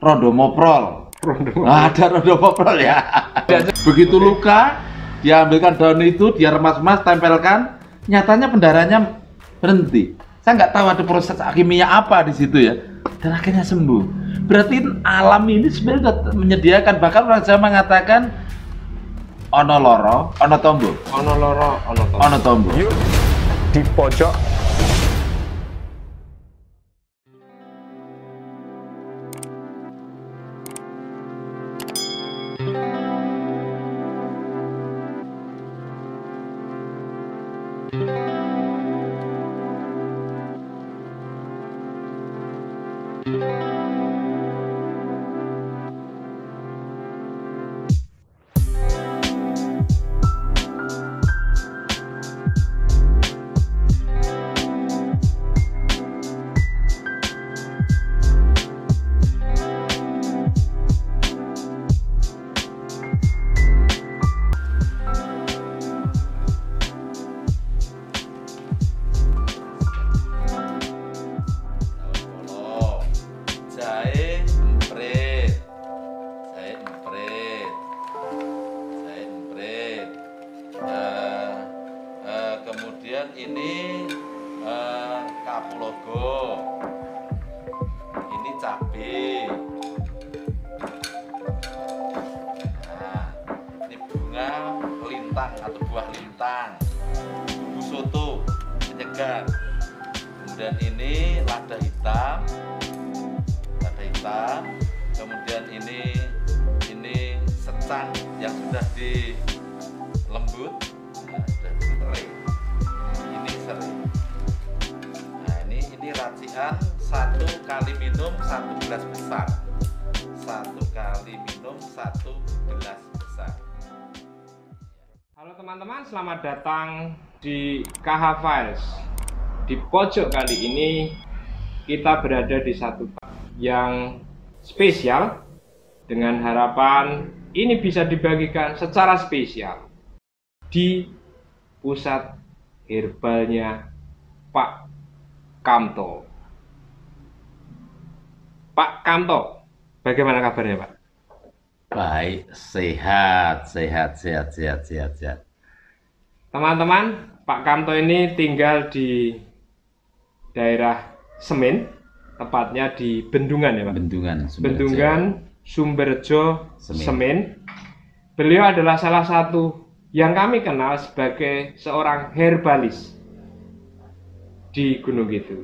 rondomoprol. Nah, ada rondomoprol ya. Begitu luka, dia ambilkan daun itu, dia remas-remas, tempelkan, nyatanya pendarahannya berhenti. Saya nggak tahu ada proses kimia apa di situ ya, dan akhirnya sembuh. Berarti alam ini sebenarnya sudah menyediakan, bahkan orang Jawa mengatakan ono loro, ono tombo. Ono loro, ono tombo. Ono tombo. Yuk di pojok. Kemudian ini kapulaga, ini cabai, nah, ini bunga lintang atau buah lintang, bumbu soto penyegar. Kemudian ini lada hitam, kemudian ini secang yang sudah dilembut. Nah, ini racian 1 kali minum 1 gelas besar. 1 kali minum 1 gelas besar. Halo teman-teman, selamat datang di KH Files. Di pojok kali ini kita berada di satu yang spesial, dengan harapan ini bisa dibagikan secara spesial di pusat herbalnya Pak Kamto. Pak Kamto, bagaimana kabarnya Pak? Baik, sehat. Teman-teman, Pak Kamto ini tinggal di daerah Semin, tepatnya di Bendungan ya Pak? Bendungan, Sumberjo, Semin. Beliau adalah salah satu yang kami kenal sebagai seorang herbalis di Gunung Kidul.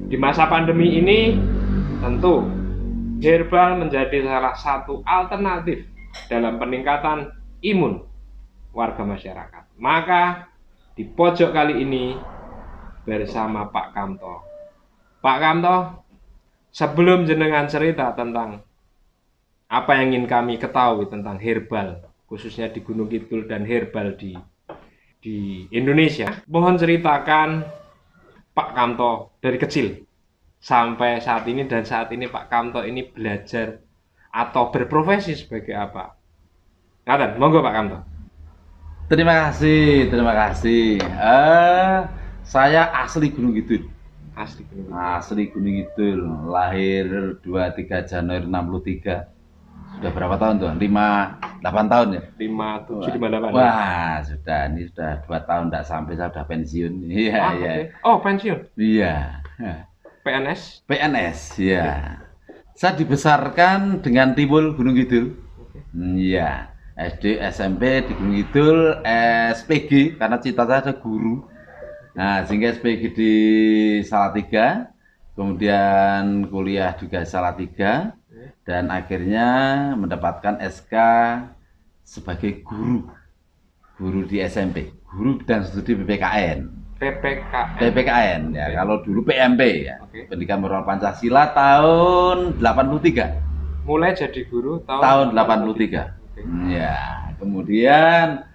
Di masa pandemi ini, tentu herbal menjadi salah satu alternatif dalam peningkatan imun warga masyarakat. Maka di pojok kali ini bersama Pak Kamto. Pak Kamto, sebelum jenengan cerita tentang apa yang ingin kami ketahui tentang herbal, khususnya di Gunung Kidul dan herbal di Indonesia, mohon ceritakan Pak Kamto dari kecil sampai saat ini, dan saat ini Pak Kamto ini belajar atau berprofesi sebagai apa? Ngaten, monggo Pak Kamto. Terima kasih. Saya asli Gunung Kidul. Asli Gunung Kidul, lahir 23 Januari 63. Sudah berapa tahun tuh? 8 tahun ya? 57, 58. Wah, ini sudah 2 tahun tidak sampai saya sudah pensiun. Iya. Okay. Oh, pensiun? Iya. PNS, ya. Saya dibesarkan dengan timbul Gunung Kidul. Iya. SD, SMP di Gunung Kidul, SPG karena cita saya ada guru. Nah, sehingga SPG di Salatiga, kemudian kuliah juga di Salatiga, dan akhirnya mendapatkan SK sebagai guru di SMP, guru dan studi PPKN ya. Kalau dulu PMP ya, Pendidikan Moral Pancasila tahun 83. Mulai jadi guru tahun 83. Ya, kemudian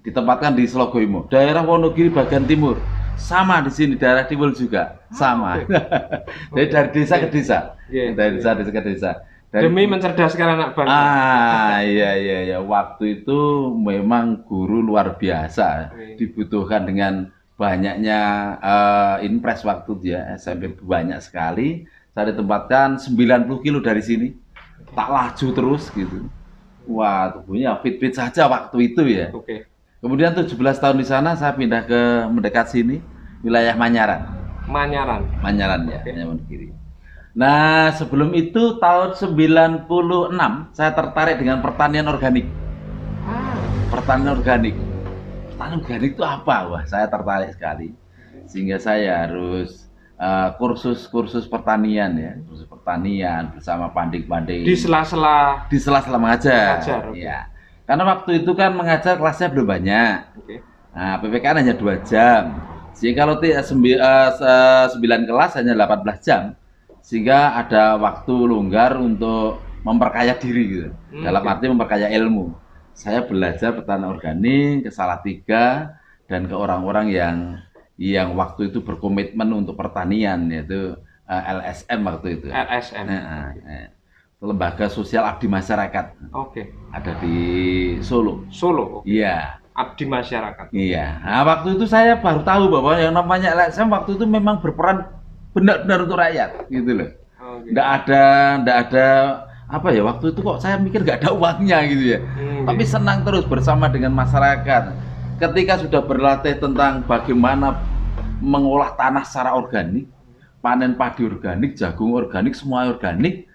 ditempatkan di Slogoimo, daerah Wonogiri bagian timur. Sama di sini daerah timur juga sama. Jadi dari desa ke desa, dari desa ke desa. Demi mencerdaskan anak bangsa. Iya. Waktu itu memang guru luar biasa, dibutuhkan dengan banyaknya impres waktu dia SMP banyak sekali, Saya ditempatkan 90 kilo dari sini. Tak laju terus gitu. Wah, tubuhnya fit-fit saja waktu itu ya. Kemudian 17 tahun di sana saya pindah ke mendekat sini, wilayah Manyaran. Manyaran ya, Manyaran kiri. Nah, sebelum itu tahun 96 saya tertarik dengan pertanian organik. Pertanian organik. Pertanian organik itu apa? Wah, saya tertarik sekali. Sehingga saya harus kursus pertanian ya, kursus pertanian bersama panding-panding. Di sela-sela mengajar. Ya. Karena waktu itu kan mengajar kelasnya belum banyak. Nah, PPKN hanya 2 jam. Sehingga kalau 9 kelas hanya 18 jam. Sehingga ada waktu longgar untuk memperkaya diri gitu. Dalam arti memperkaya ilmu. Saya belajar pertanian organik ke Salatiga dan ke orang-orang yang waktu itu berkomitmen untuk pertanian, yaitu LSM waktu itu. LSM. Lembaga Sosial Abdi Masyarakat. Ada di Solo. Iya. Abdi Masyarakat. Iya. Nah, waktu itu saya baru tahu bahwa yang namanya LSM waktu itu memang berperan benar-benar untuk rakyat, gitu loh. Nggak ada apa ya, waktu itu kok saya mikir nggak ada uangnya gitu ya. Tapi senang terus bersama dengan masyarakat. Ketika sudah berlatih tentang bagaimana mengolah tanah secara organik, panen padi organik, jagung organik, semua organik,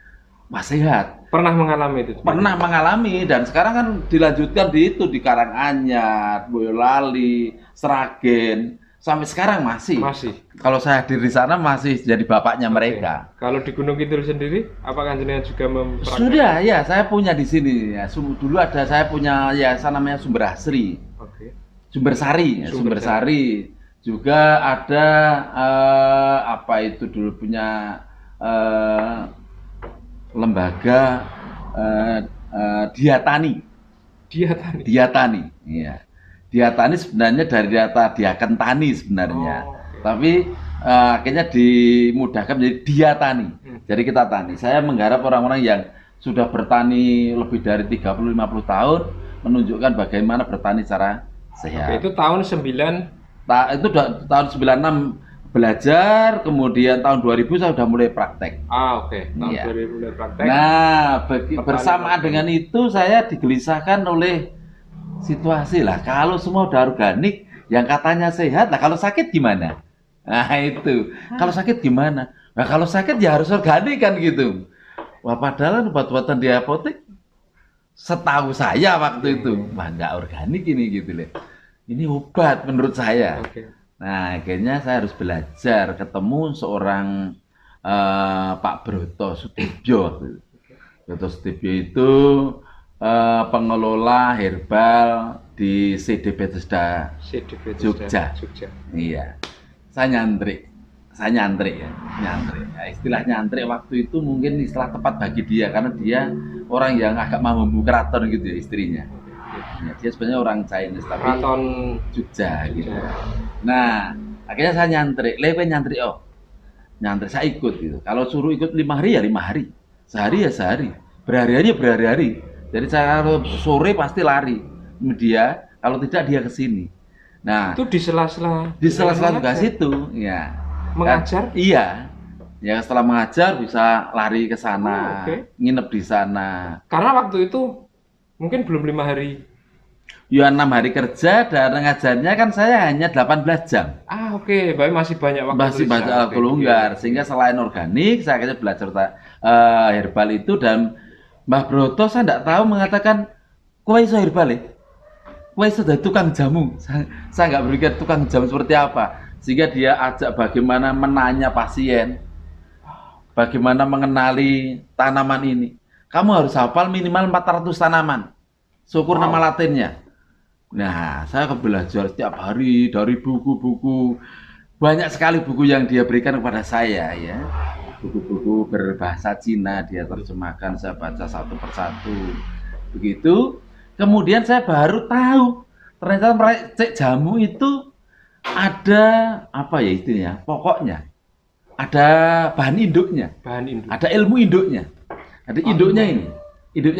masih sehat. Pernah mengalami itu? Pernah mengalami, dan sekarang kan dilanjutkan di Karanganyar, Boyolali, Sragen, sampai sekarang masih. Kalau saya hadir di sana masih jadi bapaknya mereka. Kalau di Gunung Kidul sendiri, apakah jenengan juga mempraktikkan? Sudah ya, saya punya di sini ya. Dulu saya punya yayasan namanya Sumber Asri. Sumber Sari. Juga ada apa itu dulu punya lembaga Diatani. Iya. Diatani sebenarnya dari data Diaken Tani sebenarnya. Tapi akhirnya dimudahkan menjadi Diatani. Jadi kita tani. Saya menggarap orang-orang yang sudah bertani lebih dari 30-50 tahun, menunjukkan bagaimana bertani secara sehat. Itu tahun 9 itu tahun 96 belajar, kemudian tahun 2000 saya sudah mulai praktek. Tahun 2000 mulai praktek. Nah, bersamaan dengan itu saya digelisahkan oleh situasi lah. Kalau semua udah organik, yang katanya sehat, lah kalau sakit gimana? Nah itu, kalau sakit gimana? Nah kalau sakit ya harus organik kan gitu. Wah, padahal obat-obatan di apotek, setahu saya waktu itu, wah nggak organik ini gitu loh. Ini obat menurut saya. Nah akhirnya saya harus belajar, ketemu seorang Pak Broto Sutibyo. Broto Sutibyo itu pengelola herbal di CD Bethesda Jogja. Iya. Saya nyantri ya, Nah, istilah nyantri waktu itu mungkin istilah tepat bagi dia karena dia orang yang agak mampu keraton gitu ya istrinya. Ya, dia sebenarnya orang Chinese tapi keraton Jogja gitu. Nah, akhirnya saya nyantri, nyantri saya ikut gitu. Kalau suruh ikut 5 hari ya 5 hari, sehari ya sehari, berhari-hari ya berhari-hari. Jadi saya kalau sore pasti lari dia, kalau tidak dia ke sini. Nah, itu di sela-sela tugas itu, ya. Mengajar? Iya. Ya setelah mengajar bisa lari ke sana, nginep di sana. Karena waktu itu mungkin belum 5 hari. Ya 6 hari kerja dan ngajarnya kan saya hanya 18 jam. Berarti masih banyak waktu. Masih banyak waktu longgar, sehingga selain organik, saya akhirnya belajar herbal itu dan Mbah Broto saya tidak tahu mengatakan, kowe iso herbal ya? Kowe sudah tukang jamu. Saya nggak berpikir tukang jamu seperti apa. Sehingga dia ajak bagaimana menanya pasien, bagaimana mengenali tanaman ini. Kamu harus hafal minimal 400 tanaman. Syukur nama latinnya. Nah, saya belajar setiap hari dari buku-buku. Banyak sekali buku yang dia berikan kepada saya ya. Buku-buku berbahasa Cina dia terjemahkan, saya baca satu persatu. Begitu. Kemudian saya baru tahu ternyata meracik jamu itu ada apa ya istilahnya? Pokoknya ada bahan induknya. Ada ilmu induknya. Ada induknya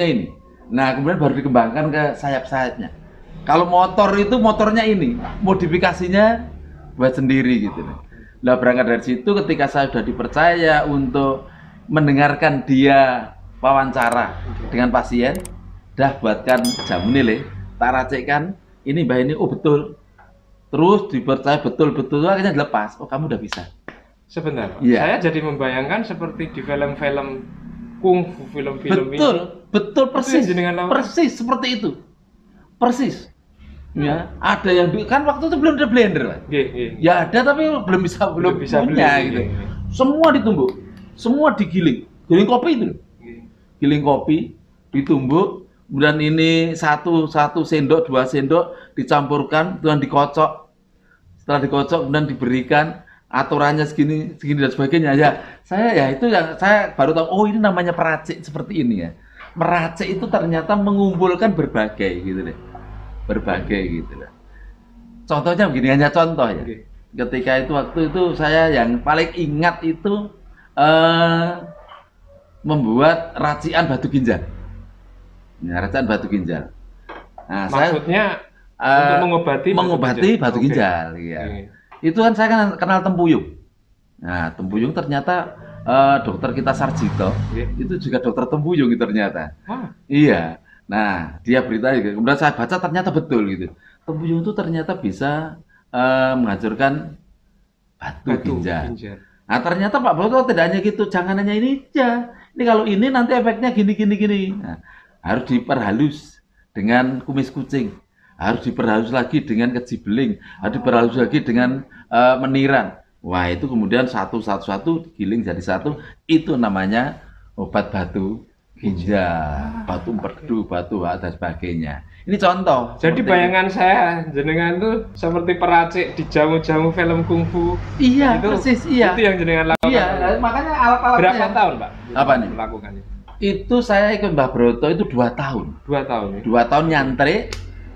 ini. Nah, kemudian baru dikembangkan ke sayap-sayapnya. Kalau motor itu motornya ini, modifikasinya buat sendiri gitu. Lah berangkat dari situ ketika saya sudah dipercaya untuk mendengarkan dia wawancara dengan pasien, dah buatkan jamu nih, tak racikkan, ini mbak ini, oh betul. Terus dipercaya betul-betul, akhirnya dilepas, oh kamu udah bisa. Sebentar, Iya. saya jadi membayangkan seperti di film-film kungfu, film-film Betul, ini. betul persis, jenengan lakukan? persis seperti itu, persis. Ya, ada yang kan waktu itu belum ada blender, Pak. Ya ada tapi belum bisa bisa punya beli, gitu. Semua ditumbuk, semua digiling, giling kopi itu, giling kopi, ditumbuk, kemudian ini satu sendok, 2 sendok dicampurkan, kemudian dikocok. Setelah dikocok kemudian diberikan aturannya segini dan sebagainya. Ya, saya ya itu yang saya baru tahu. Oh ini namanya peracik seperti ini ya. Meracik itu ternyata mengumpulkan berbagai gitu deh, berbagai gitu deh. Contohnya begini, hanya contoh ya. Ketika itu waktu itu saya yang paling ingat itu membuat racikan batu ginjal. Ya, racikan batu ginjal. Nah, maksudnya untuk mengobati batu ginjal. Ya. Itu kan saya kenal Tempuyung. Nah, Tempuyung ternyata dokter kita Sarjito, itu juga dokter Tempuyung ternyata. Iya. Nah, dia berita gitu. Kemudian saya baca ternyata betul gitu. Tempuyung itu ternyata bisa menghancurkan batu ginjal. Nah, ternyata Pak Boto tidak hanya gitu, jangan hanya ini aja. Ini kalau ini nanti efeknya gini. Nah, harus diperhalus dengan kumis kucing. Harus diperhalus lagi dengan keji beling, harus diperhalus lagi dengan meniran. Wah, itu kemudian satu digiling jadi satu, itu namanya obat batu ginjal, batu empedu, batu dan sebagainya. Ini contoh. Jadi bayangan saya jenengan itu seperti peracik di jamu-jamu film kungfu. Iya, itu, persis, iya. Itu yang jenengan lakukan. Iya, makanya alat-alatnya. Berapa tahun, Pak? Apa nih? Melakukannya. Itu saya ikut Mbah Broto itu 2 tahun. 2 tahun ya? 2 tahun nyantri.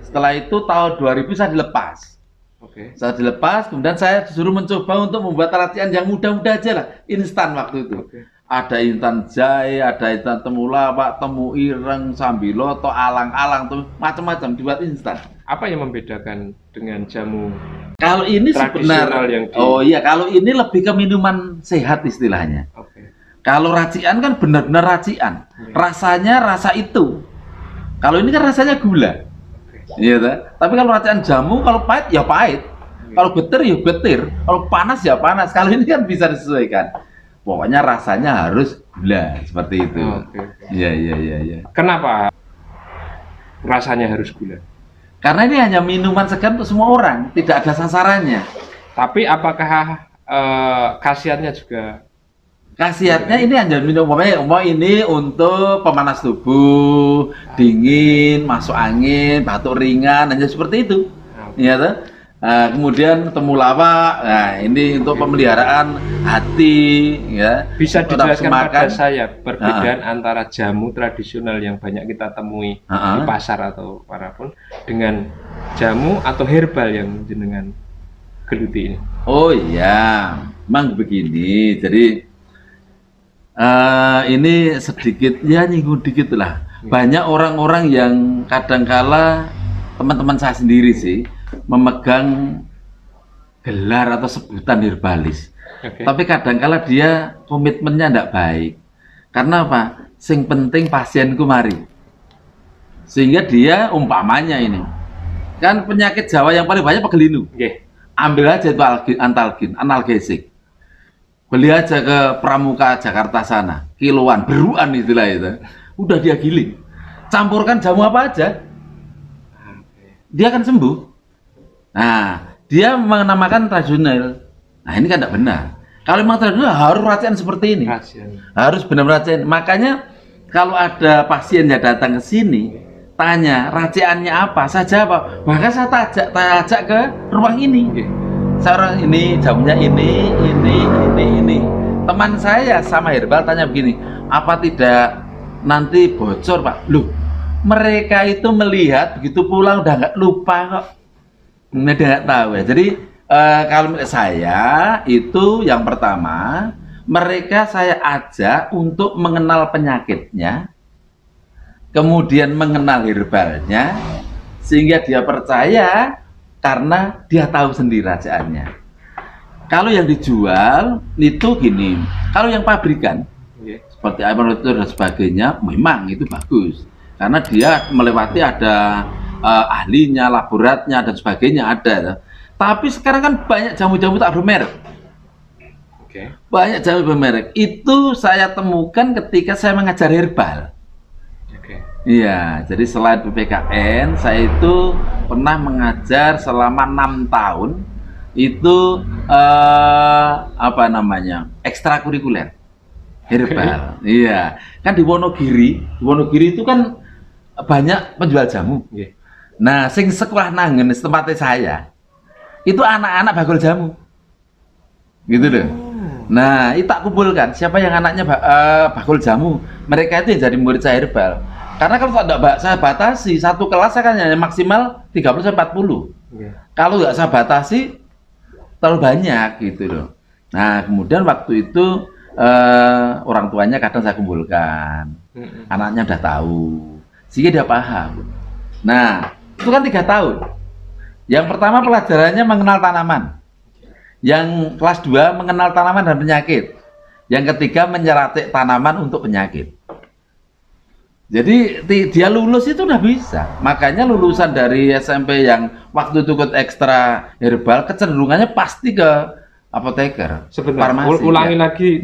Setelah itu tahun 2000 saya dilepas. Oke. Saya dilepas, kemudian saya disuruh mencoba untuk membuat racikan yang mudah-mudah aja lah, instan waktu itu. Oke. Ada instan jahe, ada instan temulawak, temu ireng, sambiloto, alang-alang, tuh macam-macam dibuat instan. Apa yang membedakan dengan jamu kalau ini sebenarnya? Oh iya, kalau ini lebih ke minuman sehat istilahnya. Oke. Kalau racikan kan benar-benar racikan, rasanya rasa itu. Kalau ini kan rasanya gula. Iya, tapi kalau racikan jamu, kalau pahit ya pahit, kalau getir ya getir, kalau panas ya panas. Kalau ini kan bisa disesuaikan. Pokoknya rasanya harus gula seperti itu. Iya. Kenapa rasanya harus gula? Karena ini hanya minuman segar untuk semua orang, tidak ada sasarannya. Tapi apakah khasiatnya juga? Khasiatnya ini hanya minum, ini untuk pemanas tubuh, dingin, masuk angin, batuk ringan, hanya seperti itu. Iya tuh. Kemudian temulawak, nah ini untuk pemeliharaan hati, ya. Bisa dijelaskan pada saya perbedaan antara jamu tradisional yang banyak kita temui di pasar atau manapun dengan jamu atau herbal yang jenengan geluti ini? Oh iya, memang begini. Jadi ini sedikit ya nyinggung dikit lah. Banyak orang-orang yang kadangkala teman-teman saya sendiri sih memegang gelar atau sebutan herbalis. Tapi kadangkala dia komitmennya tidak baik. Karena apa? Sing penting pasienku mari. Sehingga dia umpamanya ini kan penyakit Jawa yang paling banyak pegelinu. Ambil aja itu analgesik. Beli aja ke Pramuka Jakarta sana, kiloan, beruan istilah itu. Udah dia giling. Campurkan jamu apa aja, dia akan sembuh. Nah, dia menamakan tradisional. Nah, ini kan tidak benar. Kalau memang tradisional harus racikan seperti ini. Harus benar-benar racikan. Makanya kalau ada pasien yang datang ke sini, tanya racikannya apa, saya jawab. Bahkan saya ajak ke ruang ini. Seorang ini jamunya ini. Teman saya sama herbal tanya begini, apa tidak nanti bocor Pak? Loh, mereka itu melihat begitu pulang udah nggak lupa kok, udah nggak tahu ya. Jadi kalau saya itu yang pertama, mereka saya ajak untuk mengenal penyakitnya, kemudian mengenal herbalnya, sehingga dia percaya. Karena dia tahu sendiri racikannya. Kalau yang dijual itu gini, kalau yang pabrikan seperti Aerotur dan sebagainya memang itu bagus karena dia melewati ada ahlinya, laboratnya dan sebagainya ada. Tapi sekarang kan banyak jamu-jamu tak bermerek. Banyak jamu bermerek. Itu saya temukan ketika saya mengajar herbal. Iya, jadi selain PPKN, saya itu pernah mengajar selama 6 tahun itu apa namanya, ekstrakurikuler herbal. Iya, kan di Wonogiri itu kan banyak penjual jamu. Nah, sing sekolah nangen tempatnya saya itu anak-anak bakul jamu, gitu loh. Nah, itu tak kumpulkan siapa yang anaknya bakul jamu, mereka itu yang jadi murid saya herbal. Karena kalau tidak saya batasi satu kelas saya kan hanya maksimal 30-40. Kalau nggak saya batasi terlalu banyak gitu loh. Nah, kemudian waktu itu orang tuanya kadang saya kumpulkan, anaknya udah tahu, sehingga dia paham. Nah, itu kan 3 tahun. Yang pertama pelajarannya mengenal tanaman, yang kelas 2 mengenal tanaman dan penyakit, yang ketiga menyeratik tanaman untuk penyakit. Jadi dia lulus itu udah bisa. Makanya lulusan dari SMP yang waktu itu ikut ekstra herbal kecenderungannya pasti ke apoteker. Sebentar, ulangi ya. Lagi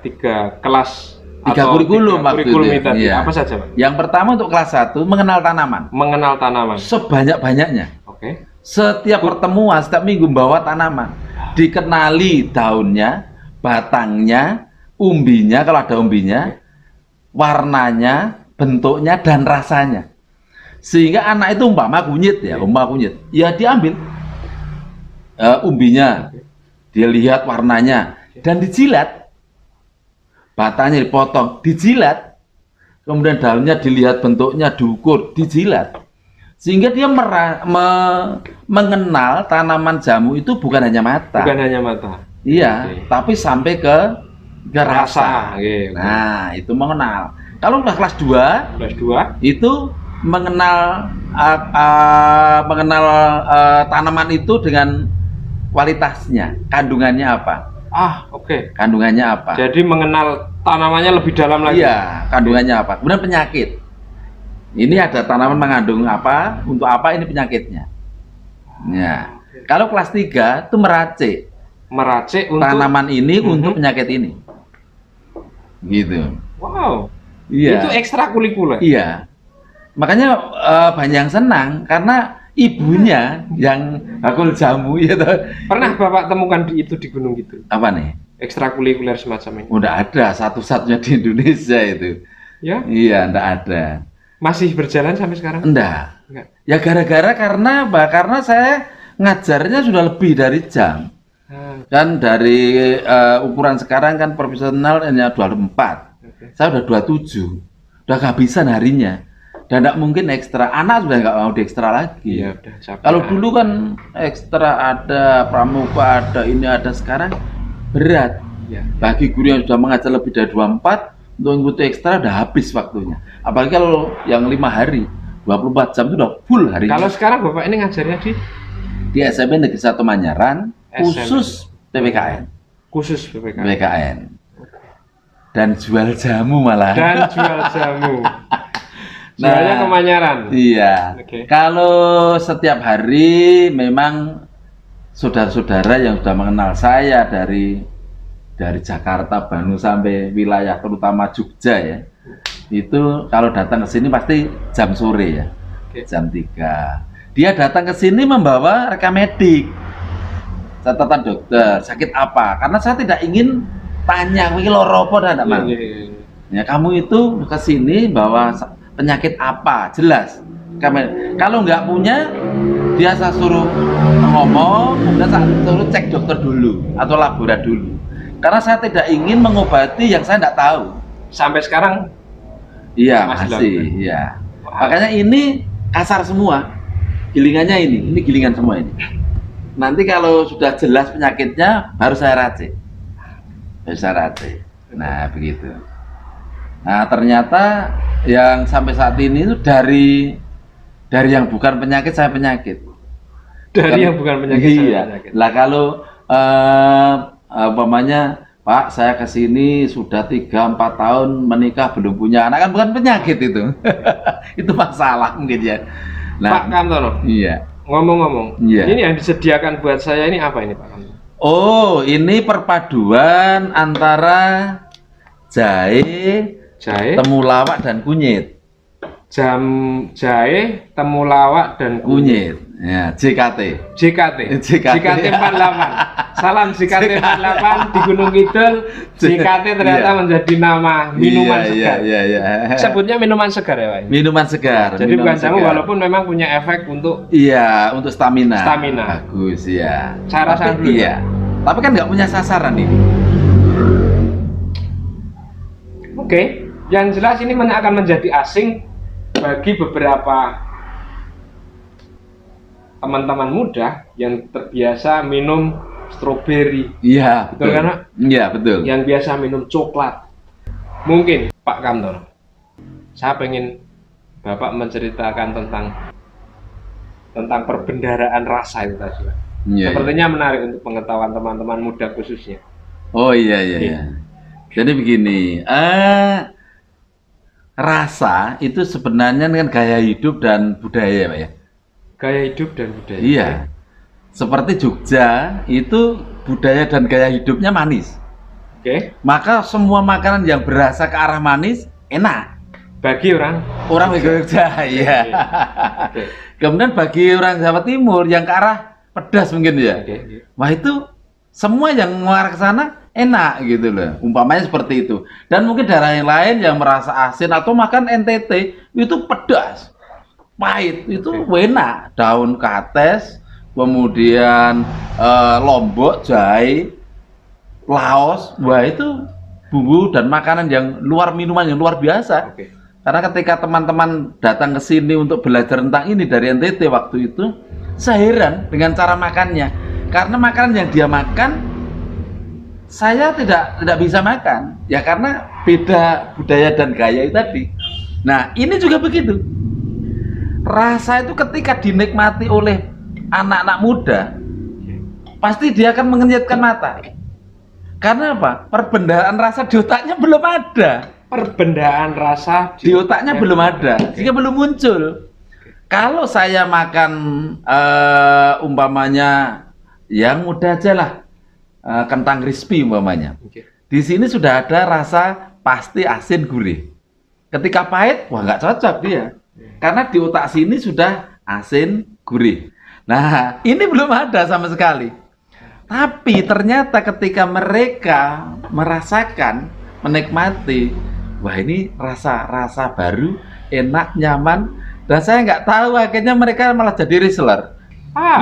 tiga kelas 3 kurikulum waktu itu. Iya. Apa saja, Pak? Yang pertama untuk kelas 1 mengenal tanaman. Mengenal tanaman. Sebanyak-banyaknya. Setiap pertemuan, setiap minggu bawa tanaman. Dikenali daunnya, batangnya, umbinya kalau ada umbinya, warnanya, bentuknya dan rasanya, sehingga anak itu umpama kunyit ya diambil umbinya, dia lihat warnanya dan dijilat, batangnya dipotong, dijilat, kemudian daunnya dilihat bentuknya, diukur, dijilat, sehingga dia mengenal tanaman jamu itu bukan hanya mata, iya, tapi sampai ke rasa. Nah, itu mengenal. Kalau udah kelas 2 itu mengenal tanaman itu dengan kualitasnya, kandungannya apa. Kandungannya apa. Jadi mengenal tanamannya lebih dalam lagi. Iya, kandungannya apa. Kemudian penyakit. Ini ada tanaman mengandung apa, untuk apa ini penyakitnya. Ya. Kalau kelas 3 itu meracik untuk tanaman ini untuk penyakit ini. Gitu. Wow. Iya. Itu ekstrakurikuler. Iya. Makanya banyak yang senang karena ibunya yang bakul jamu ya. Pernah Bapak temukan itu di Gunung Kidul? Apa nih? Ekstrakurikuler semacam ini. Udah ada, satu-satunya di Indonesia itu. Ya? Iya, enggak ada. Masih berjalan sampai sekarang? Enggak. Ya gara-gara karena saya ngajarnya sudah lebih dari jam. Kan dari ukuran sekarang kan profesional hanya 24. Saya udah 27, udah kehabisan harinya, dan tidak mungkin ekstra. Anak sudah nggak mau diekstra lagi. Ya, kalau dulu kan ekstra ada, pramuka ada, ini ada, sekarang berat. Bagi guru yang sudah mengajar lebih dari 24, untuk mengikuti ekstra udah habis waktunya. Apalagi kalau yang 5 hari, 24 jam itu udah full hari. Kalau sekarang Bapak ini ngajarnya di SMP Negeri 1 Manyaran, khusus PPKN. Khusus PPKN. Dan jual jamu malah. Jualnya ke Manyaran. Iya. Kalau setiap hari memang saudara-saudara yang sudah mengenal saya dari Jakarta, Bandung sampai wilayah terutama Jogja ya. Itu kalau datang ke sini pasti jam sore ya. Jam 3. Dia datang ke sini membawa rekam medik. Catatan dokter, sakit apa? Karena saya tidak ingin tanya, "Wih, loro apa ndak, Mang?" Ya, kamu itu ke sini bawa penyakit apa? Jelas. Kalau nggak punya, dia saya suruh ngomong, kemudian saya suruh cek dokter dulu atau laboratorium dulu. Karena saya tidak ingin mengobati yang saya nggak tahu. Sampai sekarang? Iya, masih. Iya. Makanya ini kasar semua. Gilingannya ini gilingan semua ini. Nanti kalau sudah jelas penyakitnya, baru saya racik. Nah, begitu. Nah, ternyata yang sampai saat ini itu dari yang bukan penyakit saya penyakit. Dari yang bukan penyakit saya penyakit. Lah kalau umpamanya, Pak, saya kesini sudah 3-4 tahun menikah belum punya anak, kan bukan penyakit itu. Itu masalah mungkin ya. Nah, Pak Kamtono, iya. ngomong-ngomong, Iya. ini yang disediakan buat saya ini apa ini Pak Kamtono? Oh, ini perpaduan antara jahe, temulawak dan kunyit. Jahe, temulawak dan Kunyit. Ya, JKT. JKT 48. Salam JKT 48 di Gunung Kidul. JKT ternyata menjadi nama minuman segar. Iya. Sebutnya minuman segar ya, Pak? Minuman segar. Jadi bukan jamu, walaupun memang punya efek untuk untuk stamina. Bagus ya. Cara saya dulu. Iya. Tapi kan nggak punya sasaran ini. Oke, yang jelas ini akan menjadi asing bagi beberapa teman-teman muda yang terbiasa minum stroberi. Iya, betul kan, Pak? Iya, betul. Yang biasa minum coklat. Mungkin Pak Kamtono, saya pengen Bapak menceritakan tentang perbendaharaan rasa itu tadi, Pak. Iya, Sepertinya menarik untuk pengetahuan teman-teman muda khususnya. Oh iya. Jadi begini, rasa itu sebenarnya kan gaya hidup dan budaya, Pak ya. Gaya hidup dan budaya. Iya. Seperti Jogja itu budaya dan gaya hidupnya manis. Oke. Maka semua makanan yang berasa ke arah manis enak Bagi orang Jogja, iya. Oke. Kemudian bagi orang Jawa Timur yang ke arah pedas mungkin ya. Oke. Wah, itu semua yang mengarah ke sana enak gitu loh. Umpamanya seperti itu. Dan mungkin daerah yang lain yang merasa asin atau makan NTT itu pedas, pahit, itu enak. Daun kates, kemudian lombok, jahe, laos, wah itu bumbu dan makanan yang minuman yang luar biasa. Oke. Karena ketika teman-teman datang ke sini untuk belajar tentang ini dari NTT waktu itu, saya heran dengan cara makannya. Karena makanan yang dia makan saya tidak bisa makan, ya karena beda budaya dan gaya itu tadi. Nah, ini juga begitu. Rasa itu ketika dinikmati oleh anak-anak muda, pasti dia akan mengenyitkan mata. Karena apa? Perbendaharaan rasa di otaknya belum ada. Perbendaharaan rasa Di otaknya belum ada, sehingga belum muncul. Kalau saya makan umpamanya yang mudah aja lah, kentang crispy umpamanya. Di sini sudah ada rasa pasti asin gurih. Ketika pahit, wah nggak cocok dia. Karena di otak sini sudah asin gurih. Nah, ini belum ada sama sekali. Tapi ternyata ketika mereka merasakan, menikmati, wah ini rasa baru, enak, nyaman, dan saya nggak tahu akhirnya mereka malah jadi reseller.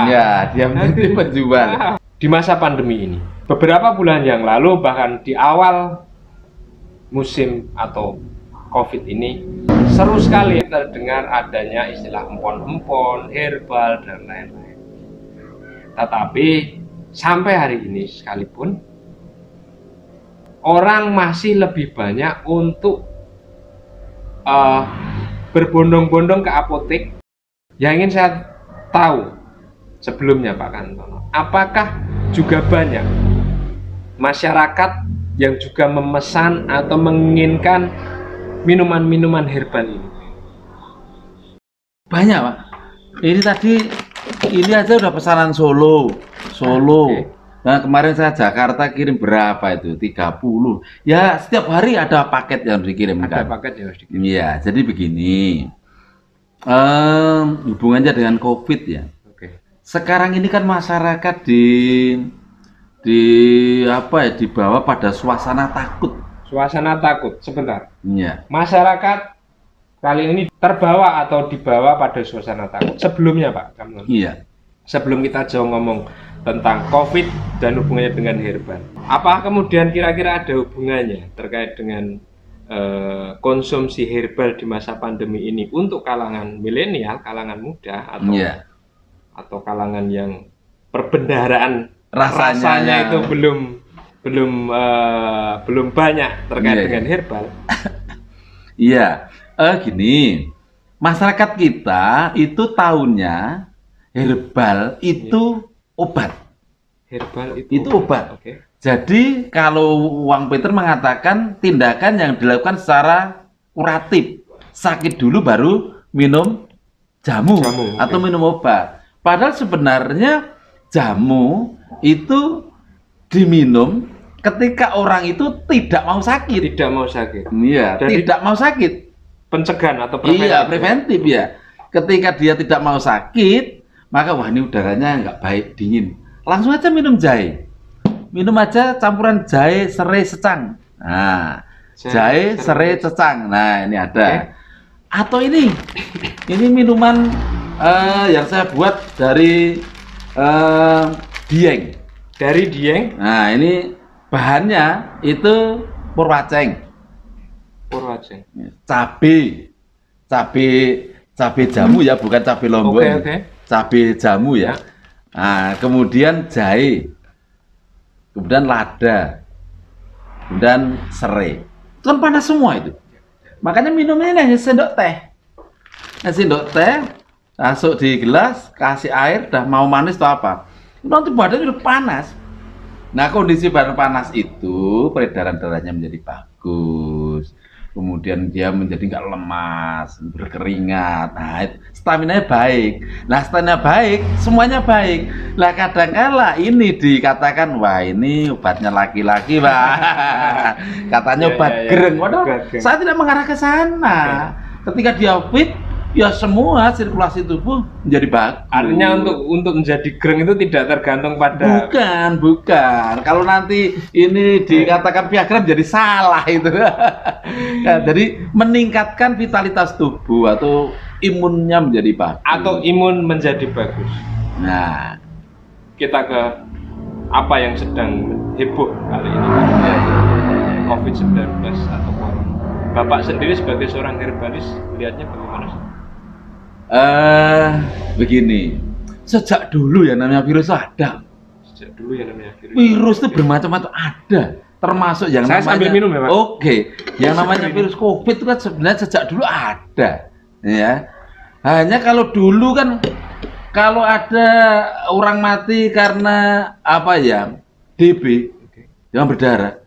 Ya, dia menjadi penjual. Di masa pandemi ini, beberapa bulan yang lalu, bahkan di awal musim atau COVID ini, seru sekali terdengar adanya istilah empon-empon, herbal, dan lain-lain. Tetapi sampai hari ini sekalipun, orang masih lebih banyak untuk berbondong-bondong ke apotek. Yang ingin saya tahu sebelumnya, Pak Kamtono, apakah juga banyak masyarakat yang juga memesan atau menginginkan minuman-minuman herbal ini? Banyak, Pak. Ini aja udah pesanan Solo. Okay. Nah, kemarin saya Jakarta kirim berapa itu? 30. Ya, setiap hari ada paket yang dikirimkan. Ada paket yang harus dikirim. Iya, jadi begini. Hubungannya dengan COVID ya. Sekarang ini kan masyarakat dibawa pada suasana takut. Suasana takut, sebentar. Iya. Masyarakat kali ini terbawa atau dibawa pada suasana takut. Sebelumnya, Pak Kamtono. Iya. Sebelum kita jauh ngomong tentang COVID dan hubungannya dengan herbal, apa kemudian kira-kira ada hubungannya terkait dengan konsumsi herbal di masa pandemi ini untuk kalangan milenial, kalangan muda, atau kalangan yang perbendaharaan rasanya itu belum banyak terkait dengan herbal? Iya, gini, masyarakat kita itu tahunya herbal itu obat. Herbal itu obat. Oke. Jadi kalau Wang Peter mengatakan tindakan yang dilakukan secara kuratif, sakit dulu baru minum jamu atau minum obat. Padahal sebenarnya jamu itu diminum ketika orang itu tidak mau sakit. Tidak mau sakit. Iya, tidak mau sakit. Pencegahan atau preventif. Iya, preventif ya. Ketika dia tidak mau sakit, maka wah ini udaranya nggak baik, dingin. Langsung aja minum jahe. Minum aja campuran jahe, serai, secang. Nah, jahe, serai, secang. Nah, ini ada. Atau ini minuman yang saya buat dari Dieng. Dari Dieng. Nah, ini bahannya itu purwaceng. Purwaceng. Cabe jamu ya, bukan cabe lombok. Cabe jamu ya. Nah, kemudian jahe. Kemudian lada, kemudian serai. Itu kan panas semua itu. Makanya minumnya hanya sendok teh. Nah, sendok teh, masuk di gelas, kasih air, dah mau manis atau apa. Nanti badannya udah panas. Nah, kondisi badan panas itu, peredaran darahnya menjadi bagus. Kemudian dia menjadi nggak lemas, berkeringat. Nah, stamina baik. Nah, stamina baik, semuanya baik. Lah kadang-kala ini dikatakan, wah ini obatnya laki-laki, Pak. Katanya obat gereng. Waduh, saya tidak mengarah ke sana. Ketika dia fit, ya semua sirkulasi tubuh menjadi bagus. Artinya untuk menjadi gereng itu tidak tergantung pada. Bukan. Kalau nanti ini dikatakan Viagra jadi salah itu. Nah, jadi meningkatkan vitalitas tubuh atau imunnya menjadi bagus. Atau imun menjadi bagus. Nah, kita ke apa yang sedang heboh kali ini. COVID-19 atau corona. Bapak sendiri sebagai seorang herbalis lihatnya bagaimana sih? Begini, sejak dulu ya namanya virus ada. Sejak dulu ya namanya virus. Virus itu bermacam-macam ada, termasuk yang saya namanya. Sambil minum ya, Pak. Oke, yang namanya virus COVID itu kan sebenarnya sejak dulu ada, ya. Hanya kalau dulu kan, kalau ada orang mati karena apa ya, DB, yang berdarah,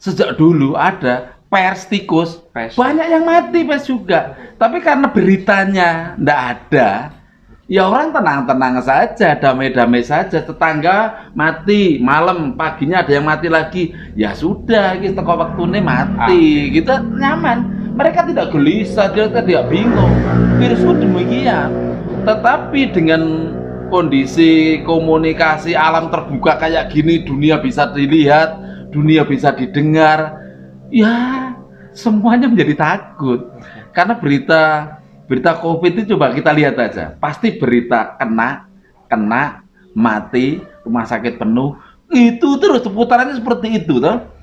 sejak dulu ada. Pers tikus, banyak yang mati pers juga. Tapi karena beritanya ndak ada, ya orang tenang-tenang saja, damai-damai saja. Tetangga mati, malam paginya ada yang mati lagi, ya sudah, kita kok waktunya mati, kita nyaman. Mereka tidak gelisah, mereka tidak bingung. Virus pun demikian. Tetapi dengan kondisi komunikasi alam terbuka kayak gini, dunia bisa dilihat, dunia bisa didengar. Ya, semuanya menjadi takut. Karena berita COVID itu coba kita lihat aja. Pasti berita kena, mati, rumah sakit penuh. Itu terus putarannya seperti itu, toh.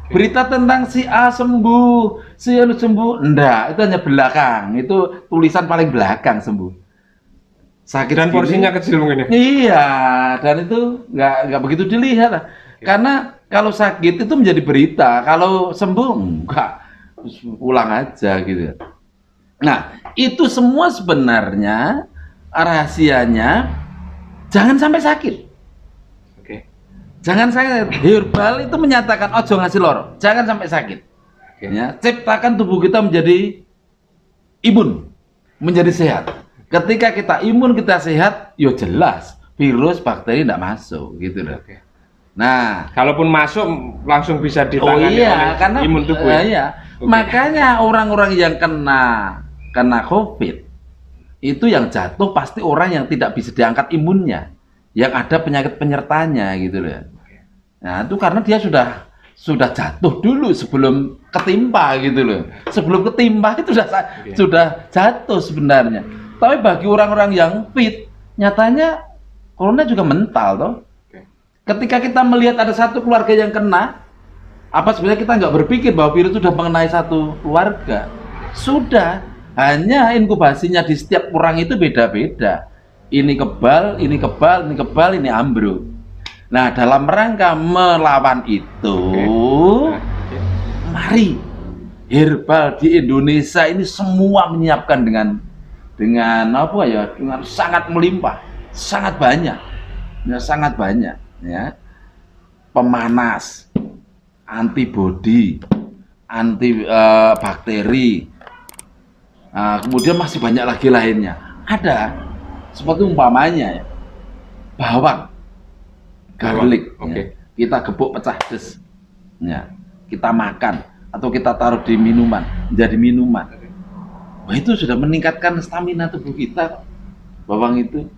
Berita tentang si A sembuh, si A sembuh, enggak, itu hanya belakang. Itu tulisan paling belakang sembuh. Sakit dan porsinya kecil mungkin ya. Iya, dan itu nggak begitu dilihat lah. Karena kalau sakit itu menjadi berita, kalau sembuh enggak, pulang aja gitu. Nah, itu semua sebenarnya rahasianya jangan sampai sakit. Oke. Jangan sakit. Herbal itu menyatakan ojo ngasih loro, jangan sampai sakit. Ya, ciptakan tubuh kita menjadi imun, menjadi sehat. Ketika kita imun, kita sehat, yo jelas virus, bakteri tidak masuk gitu loh. Oke. Nah, kalaupun masuk langsung bisa ditangani oleh karena imun tubuh. Iya. Okay. Makanya orang-orang yang kena COVID itu yang jatuh pasti orang yang tidak bisa diangkat imunnya, yang ada penyakit penyertanya gitu loh. Nah, itu karena dia sudah jatuh dulu sebelum ketimpa gitu loh. Sebelum ketimpa itu sudah jatuh sebenarnya. Tapi bagi orang-orang yang fit, nyatanya corona juga mental toh. Ketika kita melihat ada satu keluarga yang kena, apa sebenarnya kita nggak berpikir bahwa virus sudah mengenai satu keluarga? Sudah, hanya inkubasinya di setiap orang itu beda-beda. Ini kebal, ini kebal, ini kebal, ini ambruk. Nah, dalam rangka melawan itu, mari herbal di Indonesia ini semua menyiapkan dengan apa ya? Dengan sangat melimpah, sangat banyak, ya, sangat banyak. ya, pemanas, antibodi, anti bakteri. Nah, kemudian masih banyak lagi lainnya. Ada seperti umpamanya ya, bawang, garlic, ya. Kita gepuk pecah des, ya. Kita makan atau kita taruh di minuman, menjadi minuman. Wah, itu sudah meningkatkan stamina tubuh kita. Bawang itu.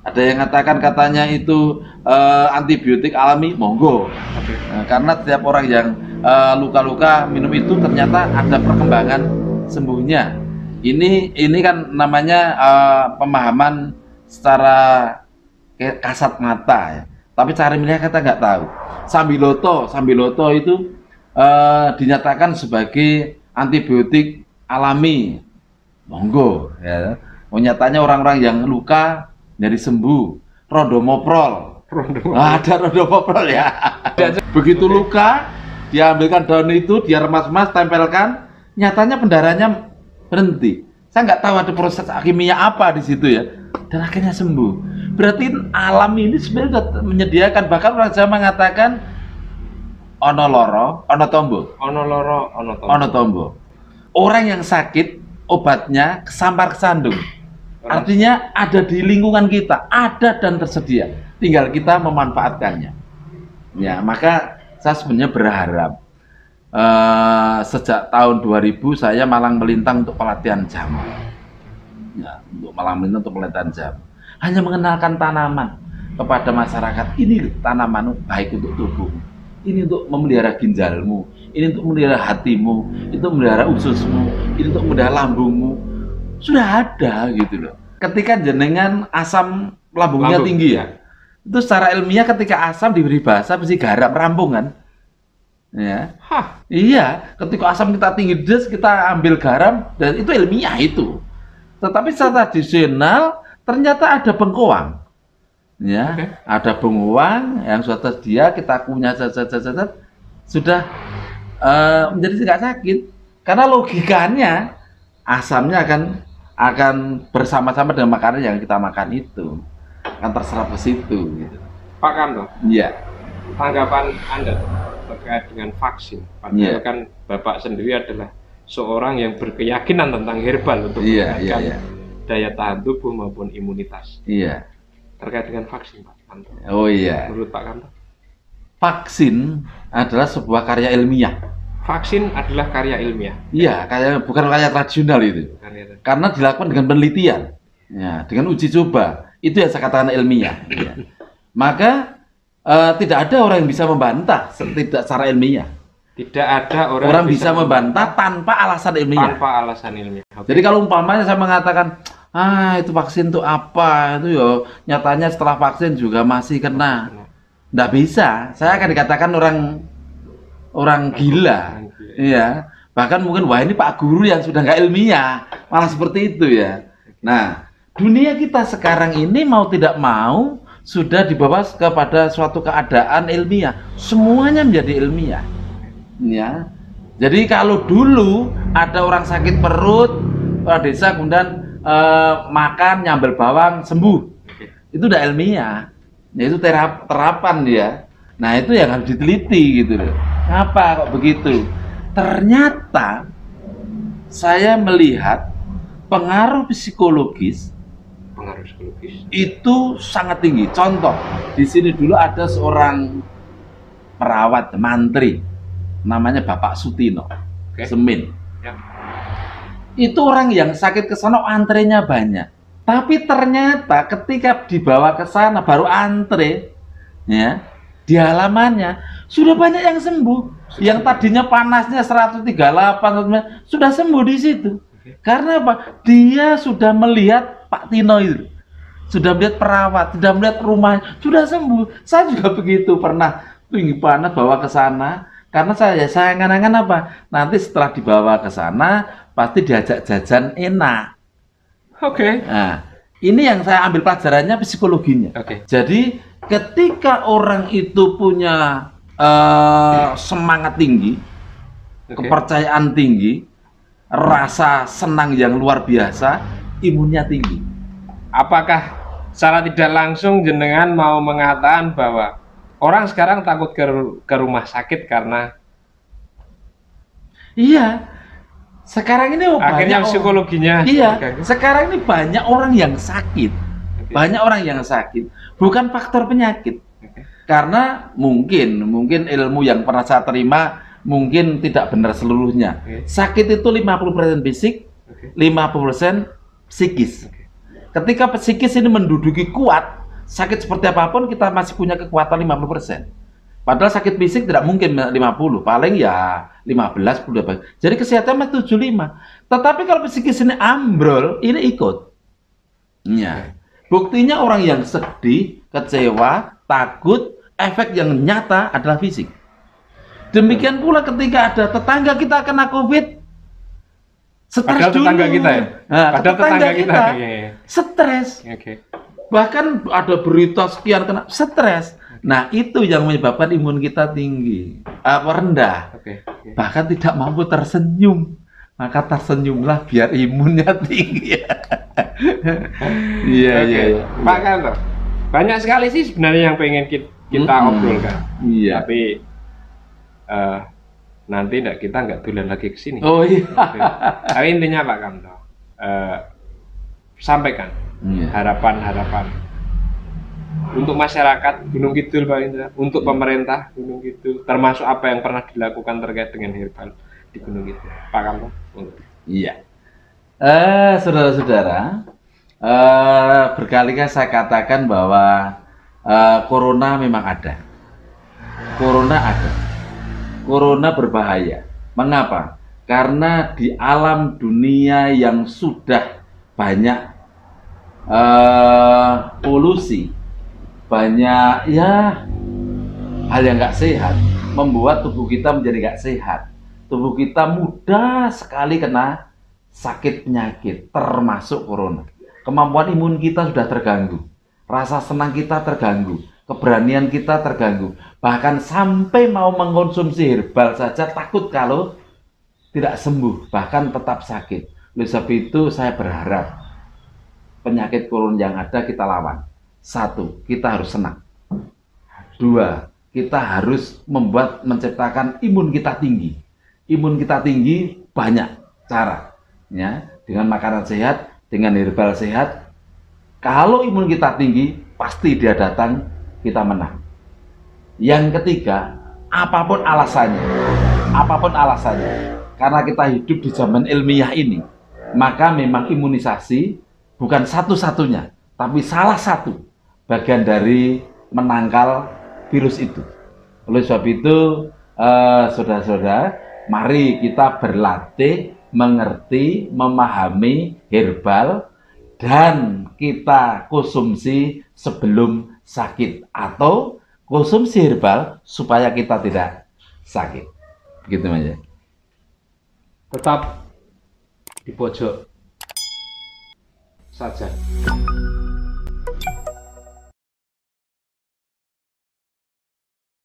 Ada yang katakan katanya itu antibiotik alami, monggo. Nah, karena setiap orang yang luka-luka minum itu ternyata ada perkembangan sembuhnya. Ini kan namanya pemahaman secara kasat mata ya. Tapi cara milih kita nggak tahu. Sambiloto itu dinyatakan sebagai antibiotik alami, monggo ya. Nyatanya orang-orang yang luka jadi sembuh. Rodomoprol. Ada rodomoprol ya. Begitu luka, diambilkan daun itu, dia remas-remas, tempelkan, nyatanya pendarahannya berhenti. Saya nggak tahu ada proses kimia apa di situ ya. Dan akhirnya sembuh. Berarti alam ini sebenarnya sudah menyediakan. Bahkan orang Jawa mengatakan ono loro, ono tombo. Ono loro, ono tombo. Ono tombo. Orang yang sakit obatnya kesampar kesandung. Artinya ada di lingkungan kita, ada dan tersedia. Tinggal kita memanfaatkannya. Ya, maka saya sebenarnya berharap sejak tahun 2000 saya malang melintang untuk pelatihan jamu. Ya, untuk malang melintang untuk pelatihan jamu. Hanya mengenalkan tanaman kepada masyarakat. Ini tanaman baik untuk tubuh. Ini untuk memelihara ginjalmu, ini untuk memelihara hatimu, itu memelihara ususmu, ini untuk memelihara lambungmu. Sudah ada gitu loh. Ketika jenengan asam lambungnya tinggi ya, itu secara ilmiah ketika asam diberi bahasa mesti garam rampung kan? Ya. Iya, ketika asam kita tinggi des kita ambil garam dan itu ilmiah itu. Tetapi secara tradisional ternyata ada bengkoang. Ya, ada bengkoang yang sudah tersedia kita kunyah sudah menjadi tidak sakit karena logikanya asamnya akan bersama-sama dengan makanan yang kita makan itu akan terserap ke situ gitu. Pak Kamto, iya, tanggapan Anda terkait dengan vaksin, padahal kan Bapak sendiri adalah seorang yang berkeyakinan tentang herbal untuk meningkatkan daya tahan tubuh maupun imunitas. Iya. Terkait dengan vaksin, Pak Kamto. Oh iya. Menurut Pak Kamto, vaksin adalah sebuah karya ilmiah. Vaksin adalah karya ilmiah. Iya, bukan karya tradisional itu. Karena dilakukan dengan penelitian, ya, dengan uji coba. Itu yang saya katakan ilmiah. Ya. Maka tidak ada orang yang bisa membantah tidak secara ilmiah. Tidak ada orang bisa membantah tanpa alasan ilmiah. Tanpa alasan ilmiah. Jadi kalau umpamanya saya mengatakan, itu vaksin itu apa? Itu yo nyatanya setelah vaksin juga masih kena. Nggak bisa. Saya akan dikatakan orang gila. Iya. Bahkan mungkin wah ini Pak Guru yang sudah nggak ilmiah. Malah seperti itu ya. Nah, dunia kita sekarang ini mau tidak mau sudah dibawa kepada suatu keadaan ilmiah. Semuanya menjadi ilmiah. Ya. Jadi kalau dulu ada orang sakit perut, orang desa kemudian makan nyambel bawang sembuh, itu udah ilmiah, ya, itu terapan dia. Nah itu yang harus diteliti gitu loh. Kenapa kok begitu? Ternyata saya melihat pengaruh psikologis itu sangat tinggi. Contoh, di sini dulu ada seorang perawat mantri, namanya Bapak Sutino, Semin. Itu orang yang sakit ke sana antrenya banyak. Tapi ternyata ketika dibawa ke sana baru antre, ya, di halamannya sudah banyak yang sembuh. Yang tadinya panasnya 138 sudah sembuh di situ. Karena apa? Dia sudah melihat Pak Tino itu. Sudah melihat perawat, sudah melihat rumahnya, sudah sembuh. Saya juga begitu, pernah tinggi panas bawa ke sana. Karena saya angan-angan apa? Nanti setelah dibawa ke sana pasti diajak jajan enak. Nah, ini yang saya ambil pelajarannya psikologinya. Jadi ketika orang itu punya semangat tinggi, kepercayaan tinggi, rasa senang yang luar biasa, imunnya tinggi. Apakah secara tidak langsung jenengan mau mengatakan bahwa orang sekarang takut ke rumah sakit karena iya. Sekarang ini akhirnya banyak psikologinya. iya. Sekarang ini banyak orang yang sakit. Okay. Banyak orang yang sakit. Bukan faktor penyakit. Okay. Karena mungkin ilmu yang pernah saya terima mungkin tidak benar seluruhnya. Okay. Sakit itu 50% fisik, okay. 50% psikis. Okay. Ketika psikis ini menduduki kuat, sakit seperti apapun kita masih punya kekuatan 50%. Padahal sakit fisik tidak mungkin 50, paling ya 15, 10. Jadi kesehatan masih 75. Tetapi kalau psikis ini ambrol, ini ikut. Ya. Buktinya orang yang sedih, kecewa, takut, efek yang nyata adalah fisik. Demikian pula ketika ada tetangga kita kena COVID, stres dulu. Tetangga kita ya? Nah, tetangga kita stres. Okay. Bahkan ada berita sekian kena stres. Nah, itu yang menyebabkan imun kita tinggi, rendah. Okay. Bahkan tidak mampu tersenyum. Maka tersenyumlah biar imunnya tinggi. Iya. Pak Kanto, banyak sekali sih sebenarnya yang pengen kita obrolkan. Iya. Tapi nanti kita nggak dolan lagi ke sini. Oh iya. Tapi intinya Pak Kanto, sampaikan harapan-harapan untuk masyarakat Gunung Kidul, Pak Indra, untuk pemerintah Gunung Kidul, termasuk apa yang pernah dilakukan terkait dengan herbal di Gunung Kidul, Pak Kamto. Iya, saudara-saudara, berkali-kali saya katakan bahwa corona memang ada, corona berbahaya. Mengapa? Karena di alam dunia yang sudah banyak polusi, banyak ya hal yang nggak sehat, membuat tubuh kita menjadi nggak sehat. Tubuh kita mudah sekali kena sakit penyakit, termasuk corona. Kemampuan imun kita sudah terganggu, rasa senang kita terganggu, keberanian kita terganggu. Bahkan sampai mau mengkonsumsi herbal saja takut kalau tidak sembuh, bahkan tetap sakit. Oleh sebab itu saya berharap penyakit corona yang ada kita lawan. 1, kita harus senang. 2, kita harus menciptakan imun kita tinggi. Imun kita tinggi banyak cara, ya, dengan makanan sehat, dengan herbal sehat. Kalau imun kita tinggi, pasti dia datang, kita menang. Yang ketiga, apapun alasannya, karena kita hidup di zaman ilmiah ini, maka memang imunisasi bukan satu-satunya, tapi salah satu bagian dari menangkal virus itu. Oleh sebab itu, saudara-saudara, mari kita berlatih, mengerti, memahami herbal, dan kita konsumsi sebelum sakit, atau konsumsi herbal supaya kita tidak sakit. Begitu aja. Tetap di pojok saja.